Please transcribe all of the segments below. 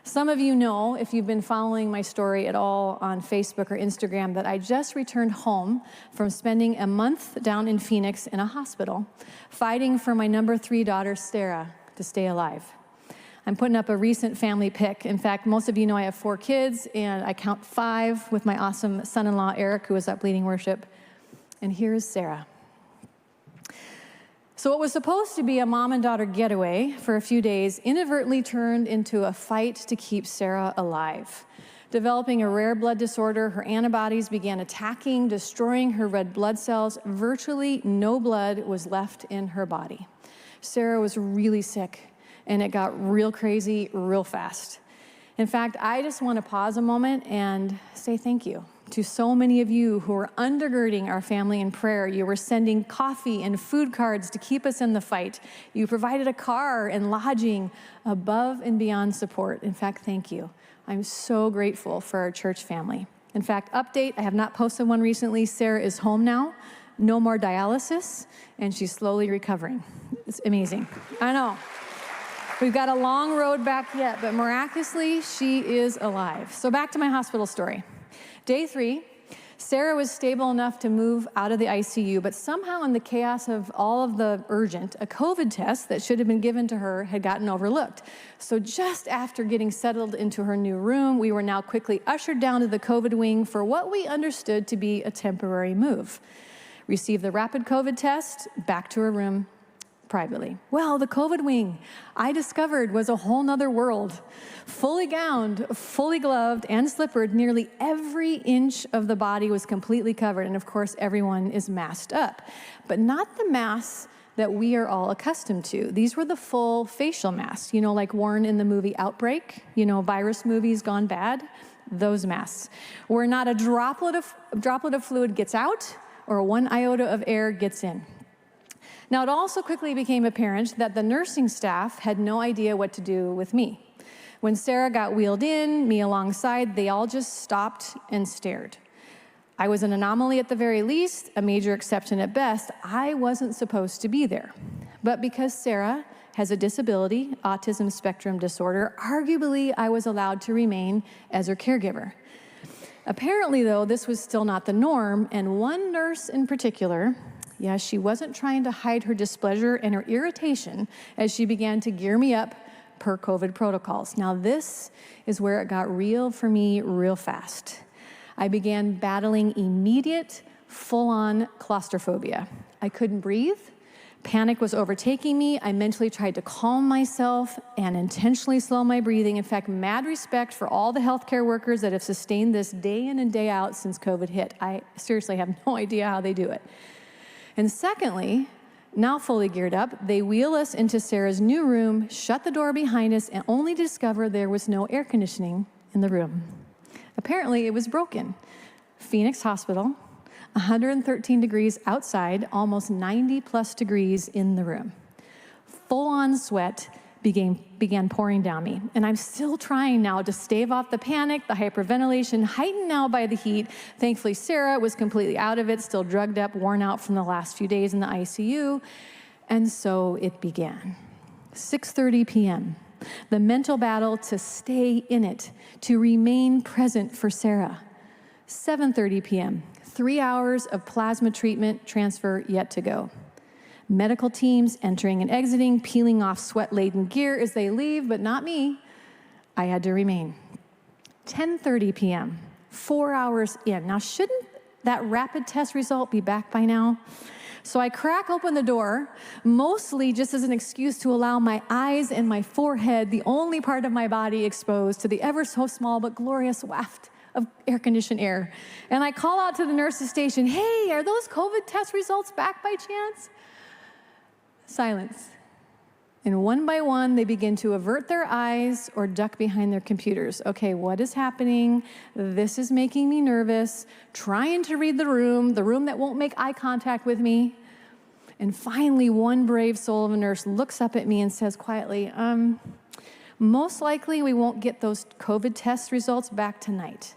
Some of you know, if you've been following my story at all on Facebook or Instagram, that I just returned home from spending a month down in Phoenix in a hospital, fighting for my number 3 daughter, Sera, to stay alive. I'm putting up a recent family pic. In fact, most of you know I have 4 kids, and I count 5 with my awesome son-in-law, Eric, who was up leading worship. And here's Sera. So what was supposed to be a mom and daughter getaway for a few days inadvertently turned into a fight to keep Sera alive. Developing a rare blood disorder, her antibodies began attacking, destroying her red blood cells. Virtually no blood was left in her body. Sera was really sick, and it got real crazy real fast. In fact, I just want to pause a moment and say thank you to so many of you who are undergirding our family in prayer. You were sending coffee and food cards to keep us in the fight. You provided a car and lodging, above and beyond support. In fact, thank you. I'm so grateful for our church family. In fact, update, I have not posted one recently. Sera is home now, no more dialysis, and she's slowly recovering. It's amazing. I know. We've got a long road back yet, but miraculously, she is alive. So back to my hospital story. Day 3, Sera was stable enough to move out of the ICU, but somehow in the chaos of all of the urgent, a COVID test that should have been given to her had gotten overlooked. So just after getting settled into her new room, we were now quickly ushered down to the COVID wing for what we understood to be a temporary move. Received the rapid COVID test, back to her room privately. Well, the COVID wing, I discovered, was a whole nother world. Fully gowned, fully gloved, and slippered, nearly every inch of the body was completely covered, and of course, everyone is masked up. But not the masks that we are all accustomed to. These were the full facial masks, like worn in the movie Outbreak, virus movies gone bad. Those masks, where not a droplet of fluid gets out, or 1 iota of air gets in. Now, it also quickly became apparent that the nursing staff had no idea what to do with me. When Sera got wheeled in, me alongside, they all just stopped and stared. I was an anomaly at the very least, a major exception at best. I wasn't supposed to be there. But because Sera has a disability, autism spectrum disorder, arguably I was allowed to remain as her caregiver. Apparently, though, this was still not the norm, and one nurse in particular, she wasn't trying to hide her displeasure and her irritation as she began to gear me up per COVID protocols. Now, this is where it got real for me real fast. I began battling immediate, full-on claustrophobia. I couldn't breathe. Panic was overtaking me. I mentally tried to calm myself and intentionally slow my breathing. In fact, mad respect for all the healthcare workers that have sustained this day in and day out since COVID hit. I seriously have no idea how they do it. And secondly, now fully geared up, they wheel us into Sera's new room, shut the door behind us, and only discover there was no air conditioning in the room. Apparently, it was broken. Phoenix Hospital, 113 degrees outside, almost 90 plus degrees in the room. Full-on sweat began pouring down me. And I'm still trying now to stave off the panic, the hyperventilation, heightened now by the heat. Thankfully, Sera was completely out of it, still drugged up, worn out from the last few days in the ICU. And so it began. 6:30 p.m., the mental battle to stay in it, to remain present for Sera. 7:30 p.m., 3 hours of plasma treatment transfer yet to go. Medical teams entering and exiting, peeling off sweat-laden gear as they leave, but not me. I had to remain. 10:30 p.m., 4 hours in. Now, shouldn't that rapid test result be back by now? So I crack open the door, mostly just as an excuse to allow my eyes and my forehead, the only part of my body exposed, to the ever so small but glorious waft of air-conditioned air. And I call out to the nurse's station, "Hey, are those COVID test results back by chance?" Silence. And one by one, they begin to avert their eyes or duck behind their computers. Okay, what is happening? This is making me nervous. Trying to read the room that won't make eye contact with me. And finally, one brave soul of a nurse looks up at me and says quietly, most likely we won't get those COVID test results back tonight.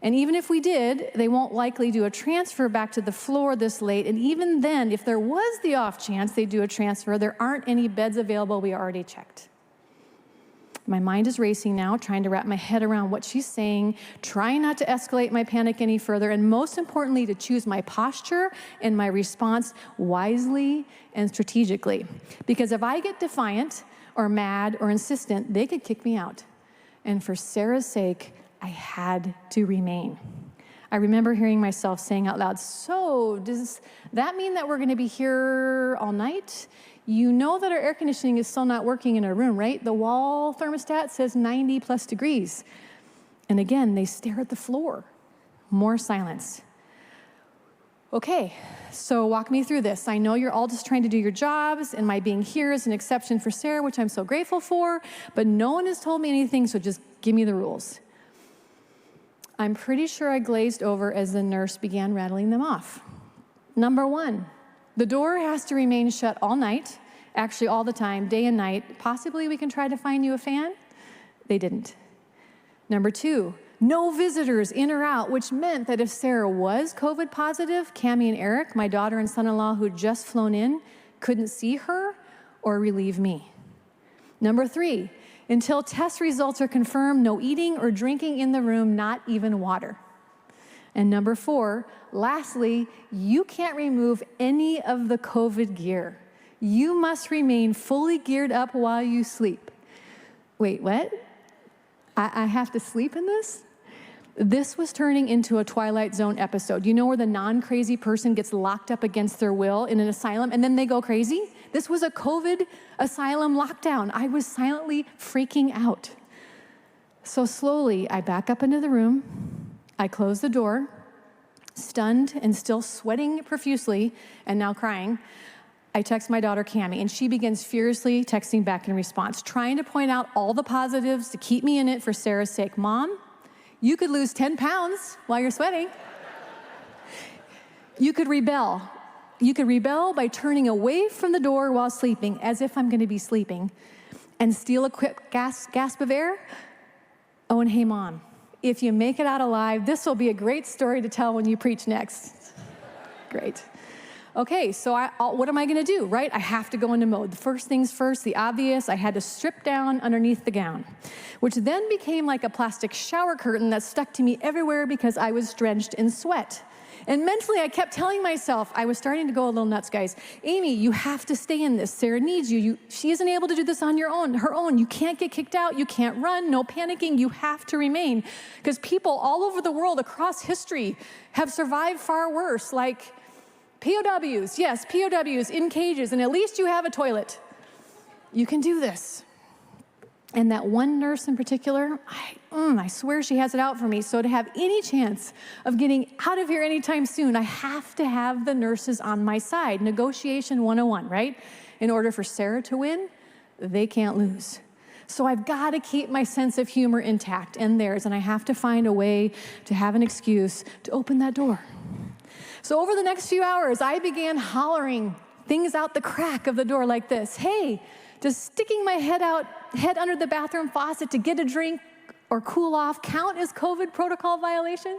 And even if we did, they won't likely do a transfer back to the floor this late. And even then, if there was the off chance they do a transfer, there aren't any beds available. We already checked. My mind is racing now, trying to wrap my head around what she's saying, trying not to escalate my panic any further, and most importantly, to choose my posture and my response wisely and strategically. Because if I get defiant or mad or insistent, they could kick me out. And for Sera's sake, I had to remain. I remember hearing myself saying out loud, so does that mean that we're going to be here all night? You know that our air conditioning is still not working in our room, right? The wall thermostat says 90 plus degrees. And again, they stare at the floor. More silence. Okay, so walk me through this. I know you're all just trying to do your jobs, and my being here is an exception for Sera, which I'm so grateful for, but no one has told me anything, so just give me the rules. I'm pretty sure I glazed over as the nurse began rattling them off. Number 1, the door has to remain shut all night, actually all the time, day and night. Possibly we can try to find you a fan. They didn't. Number 2, no visitors in or out, which meant that if Sera was COVID positive, Cammie and Eric, my daughter and son-in-law who'd just flown in, couldn't see her or relieve me. Number 3, until test results are confirmed, no eating or drinking in the room, not even water. And number 4, lastly, you can't remove any of the COVID gear. You must remain fully geared up while you sleep. Wait, what? I have to sleep in this? This was turning into a Twilight Zone episode. You know where the non-crazy person gets locked up against their will in an asylum and then they go crazy? This was a COVID asylum lockdown. I was silently freaking out. So slowly, I back up into the room. I close the door, stunned and still sweating profusely and now crying. I text my daughter, Cammie, and she begins furiously texting back in response, trying to point out all the positives to keep me in it for Sera's sake. Mom, you could lose 10 pounds while you're sweating. You could rebel. You could rebel by turning away from the door while sleeping, as if I'm going to be sleeping, and steal a quick gasp of air. Oh, and hey, Mom, if you make it out alive, this will be a great story to tell when you preach next. Great. Okay, so what am I going to do, right? I have to go into mode. The first things first, the obvious, I had to strip down underneath the gown, which then became like a plastic shower curtain that stuck to me everywhere because I was drenched in sweat. And mentally, I kept telling myself, I was starting to go a little nuts, guys. Amy, you have to stay in this. Sera needs you. She isn't able to do this on her own. You can't get kicked out. You can't run. No panicking. You have to remain. Because people all over the world across history have survived far worse, like POWs. Yes, POWs in cages, and at least you have a toilet. You can do this. And that one nurse in particular, I swear she has it out for me. So to have any chance of getting out of here anytime soon, I have to have the nurses on my side. Negotiation 101, right? In order for Sera to win, they can't lose. So I've got to keep my sense of humor intact and theirs, and I have to find a way to have an excuse to open that door. So over the next few hours, I began hollering things out the crack of the door like this. Hey, does sticking my head under the bathroom faucet to get a drink or cool off count as COVID protocol violation?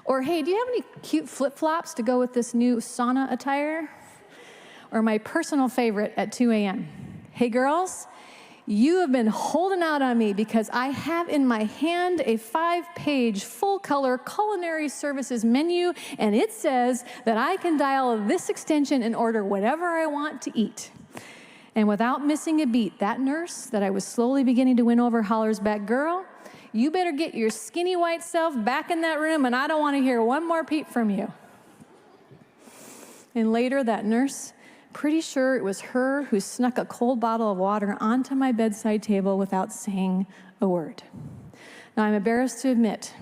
Or hey, do you have any cute flip-flops to go with this new sauna attire? Or my personal favorite at 2 a.m. Hey girls, you have been holding out on me because I have in my hand a 5-page full-color culinary services menu, and it says that I can dial this extension and order whatever I want to eat. And without missing a beat, that nurse that I was slowly beginning to win over hollers back, girl, you better get your skinny white self back in that room, and I don't want to hear one more peep from you. And later, that nurse, pretty sure it was her who snuck a cold bottle of water onto my bedside table without saying a word. Now, I'm embarrassed to admit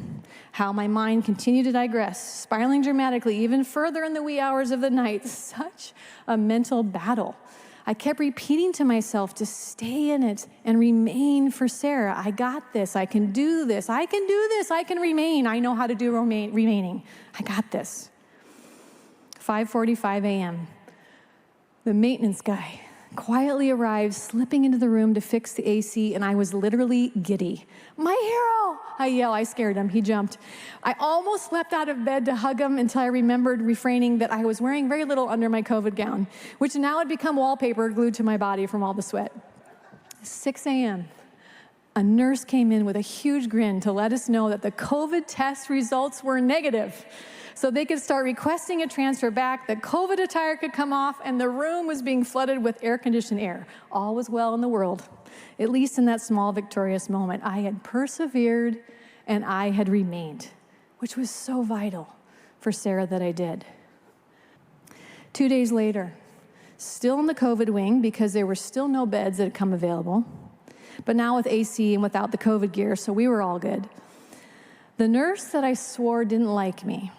how my mind continued to digress, spiraling dramatically even further in the wee hours of the night. Such a mental battle. I kept repeating to myself to stay in it and remain for Sera. I got this. I can do this. I can do this. I can remain. I know how to do remaining. I got this. 5:45 a.m. The maintenance guy quietly arrived, slipping into the room to fix the AC, and I was literally giddy. My hero! I yell. I scared him. He jumped. I almost leapt out of bed to hug him until I remembered refraining that I was wearing very little under my COVID gown, which now had become wallpaper glued to my body from all the sweat. 6 a.m. a nurse came in with a huge grin to let us know that the COVID test results were negative. So they could start requesting a transfer back, the COVID attire could come off, and the room was being flooded with air-conditioned air. All was well in the world, at least in that small victorious moment. I had persevered and I had remained, which was so vital for Sera that I did. 2 days later, still in the COVID wing because there were still no beds that had come available, but now with AC and without the COVID gear, so we were all good. The nurse that I swore didn't like me,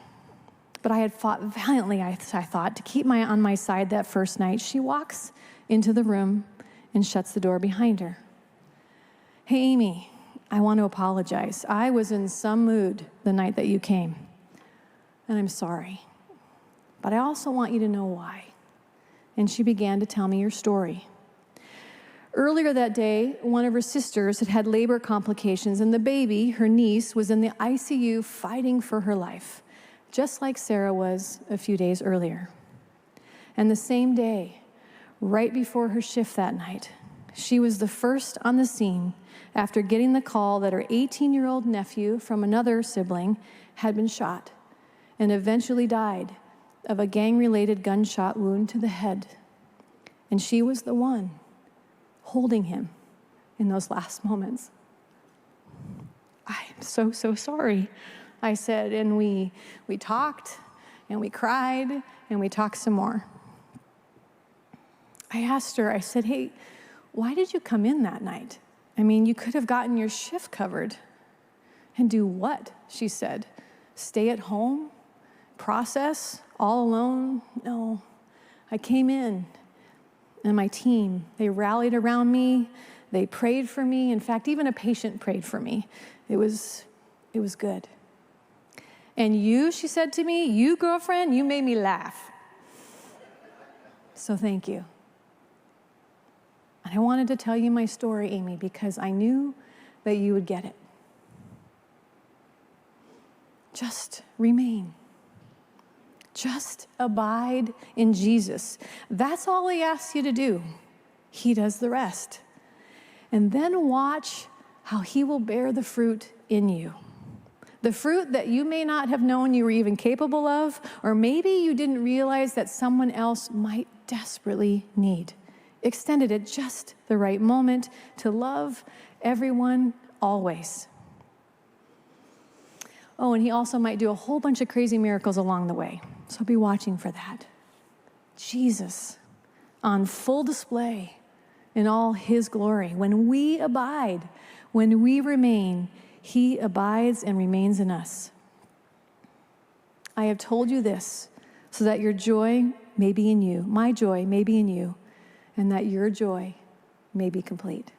but I had fought valiantly, I thought, to keep on my side that first night. She walks into the room and shuts the door behind her. Hey, Amy, I want to apologize. I was in some mood the night that you came, and I'm sorry. But I also want you to know why. And she began to tell me your story. Earlier that day, one of her sisters had had labor complications, and the baby, her niece, was in the ICU fighting for her life, just like Sera was a few days earlier. And the same day, right before her shift that night, she was the first on the scene after getting the call that her 18-year-old nephew from another sibling had been shot and eventually died of a gang-related gunshot wound to the head. And she was the one holding him in those last moments. I'm so sorry, I said, and we talked, and we cried, and we talked some more. I asked her, I said, hey, why did you come in that night? I mean, you could have gotten your shift covered. And do what? She said. Stay at home? Process? All alone? No. I came in, and my team, they rallied around me. They prayed for me. In fact, even a patient prayed for me. It was good. And you, she said to me, you, girlfriend, you made me laugh. So thank you. And I wanted to tell you my story, Amy, because I knew that you would get it. Just remain. Just abide in Jesus. That's all he asks you to do. He does the rest. And then watch how he will bear the fruit in you. The fruit that you may not have known you were even capable of, or maybe you didn't realize that someone else might desperately need. Extended at just the right moment to love everyone always. Oh, and he also might do a whole bunch of crazy miracles along the way. So be watching for that. Jesus on full display in all his glory. When we abide, when we remain, he abides and remains in us. I have told you this so that your joy may be in you, my joy may be in you, and that your joy may be complete.